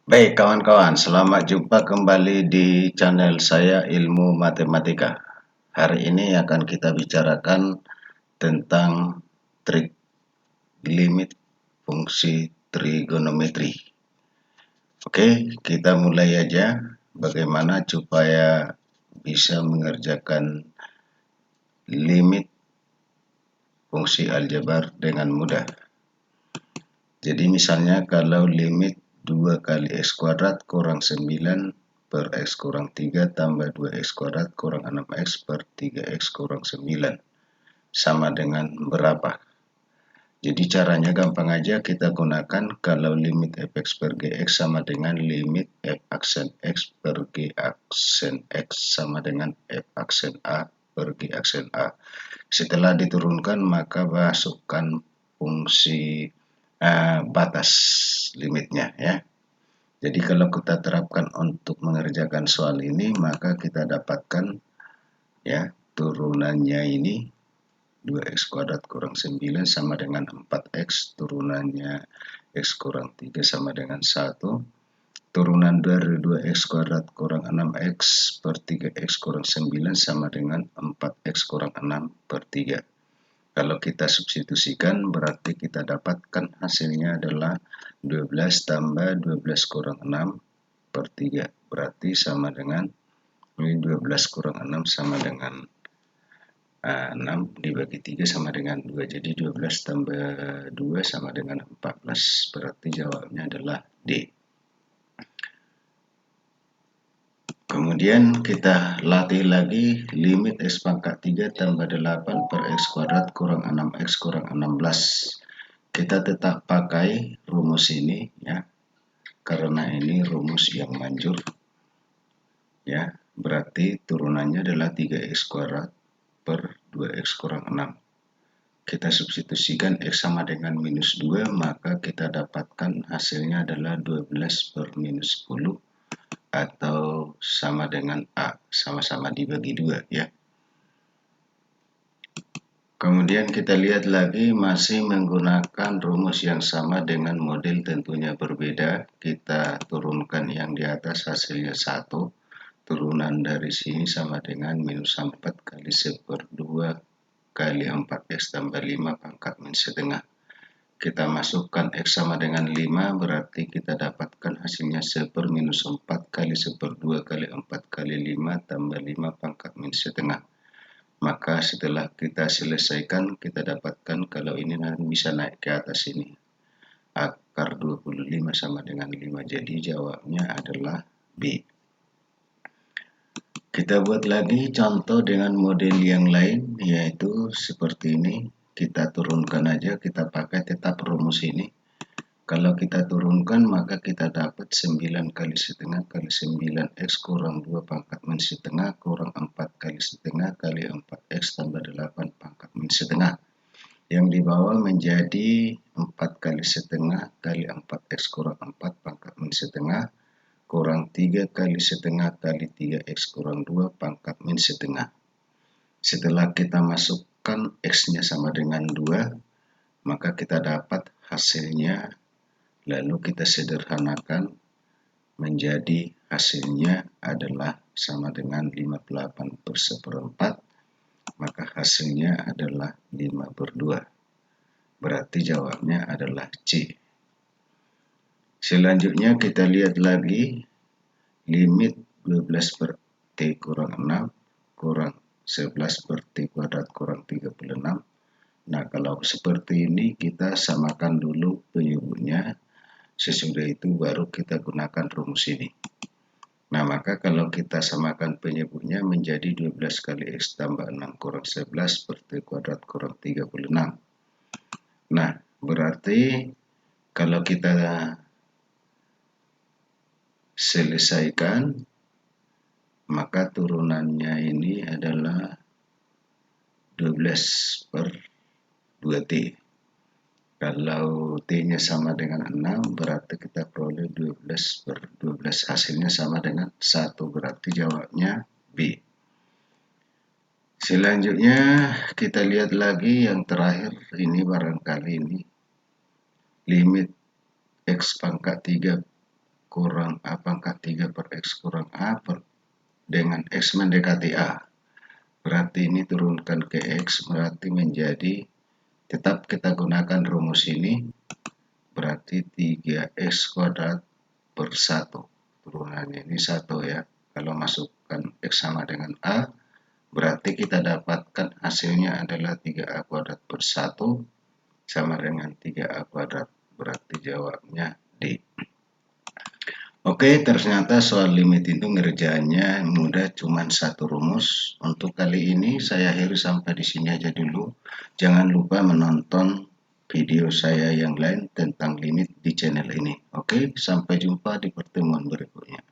Baik kawan-kawan, selamat jumpa kembali di channel saya Ilmu Matematika. Hari ini akan kita bicarakan tentang trik limit fungsi trigonometri. Oke, kita mulai aja bagaimana supaya bisa mengerjakan limit fungsi aljabar dengan mudah. Jadi misalnya kalau limit 2 kali x kuadrat kurang 9 per x kurang 3 tambah 2x kuadrat kurang 6x per 3x kurang 9 sama dengan berapa? Jadi caranya gampang aja, kita gunakan kalau limit fx per gx sama dengan limit f aksen x per g aksen x sama dengan f aksen a per g aksen a. Setelah diturunkan maka masukkan fungsi batas limitnya ya. Jadi kalau kita terapkan untuk mengerjakan soal ini, maka kita dapatkan ya turunannya ini 2x kuadrat kurang 9 sama dengan 4x, turunannya x kurang 3 sama dengan 1, turunan dari 2x kuadrat kurang 6x per 3x kurang 9 sama dengan 4x kurang 6 per 3. Kalau kita substitusikan berarti kita dapatkan hasilnya adalah 12 tambah 12 kurang 6 per 3. Berarti sama dengan ini 12 kurang 6 sama dengan 6 dibagi 3 sama dengan 2. Jadi 12 tambah 2 sama dengan 14. Berarti jawabnya adalah D. Kemudian kita latih lagi limit x pangkat 3 tambah 8 per x kuadrat kurang 6x kurang 16. Kita tetap pakai rumus ini ya, karena ini rumus yang manjur ya. Berarti turunannya adalah 3x kuadrat per 2x kurang 6. Kita substitusikan x sama dengan minus 2, maka kita dapatkan hasilnya adalah 12 per minus 10 atau sama dengan A, sama-sama dibagi 2 ya. Kemudian kita lihat lagi masih menggunakan rumus yang sama dengan model tentunya berbeda. Kita turunkan yang di atas hasilnya 1. Turunan dari sini sama dengan minus 4 kali 1/2 kali 4x tambah 5 pangkat min setengah. Kita masukkan x sama dengan 5, berarti kita dapatkan hasilnya 1/-4 kali 1/2 kali 4 kali 5 tambah 5 pangkat min setengah. Maka setelah kita selesaikan, kita dapatkan kalau ini nanti bisa naik ke atas ini. Akar 25 sama dengan 5, jadi jawabnya adalah B. Kita buat lagi contoh dengan model yang lain, yaitu seperti ini. Kita turunkan aja, kita pakai tetap rumus ini. Kalau kita turunkan maka kita dapat 9 kali setengah kali 9x kurang 2 pangkat min setengah kurang 4 kali setengah kali 4x tambah 8 pangkat min setengah. Yang di bawah menjadi 4 kali setengah kali 4x kurang 4 pangkat min setengah kurang 3 kali setengah kali 3x kurang 2 pangkat min setengah. Setelah kita masukkan x-nya sama dengan 2, maka kita dapat hasilnya. Lalu kita sederhanakan menjadi hasilnya adalah sama dengan 58 per 1/4. Maka hasilnya adalah 5/2. Berarti jawabnya adalah C. Selanjutnya kita lihat lagi limit 12 per T kurang 6 kurang 11 per T kuadrat kurang 36. Nah, kalau seperti ini kita samakan dulu penyebutnya. Sesudah itu baru kita gunakan rumus ini. Nah, maka kalau kita samakan penyebutnya menjadi 12 kali x tambah 6 kurang 11 per T kuadrat kurang 36. Nah, berarti kalau kita selesaikan, maka turunannya ini adalah 12 per 2T. Kalau T-nya sama dengan 6, berarti kita peroleh 12 per 12. Hasilnya sama dengan 1, berarti jawabnya B. Selanjutnya kita lihat lagi yang terakhir, ini barangkali ini limit x pangkat 3 kurang A pangkat 3 per X kurang A dengan X mendekati A. Berarti ini turunkan ke X, berarti menjadi, tetap kita gunakan rumus ini, berarti 3X kuadrat per 1. Turunannya ini 1 ya. Kalau masukkan X sama dengan A, berarti kita dapatkan hasilnya adalah 3A kuadrat per 1 sama dengan 3A kuadrat. Berarti jawabnya D. Oke, ternyata soal limit itu ngerjainnya mudah, cuman satu rumus. Untuk kali ini saya akhiri sampai di sini aja dulu. Jangan lupa menonton video saya yang lain tentang limit di channel ini. Oke, sampai jumpa di pertemuan berikutnya.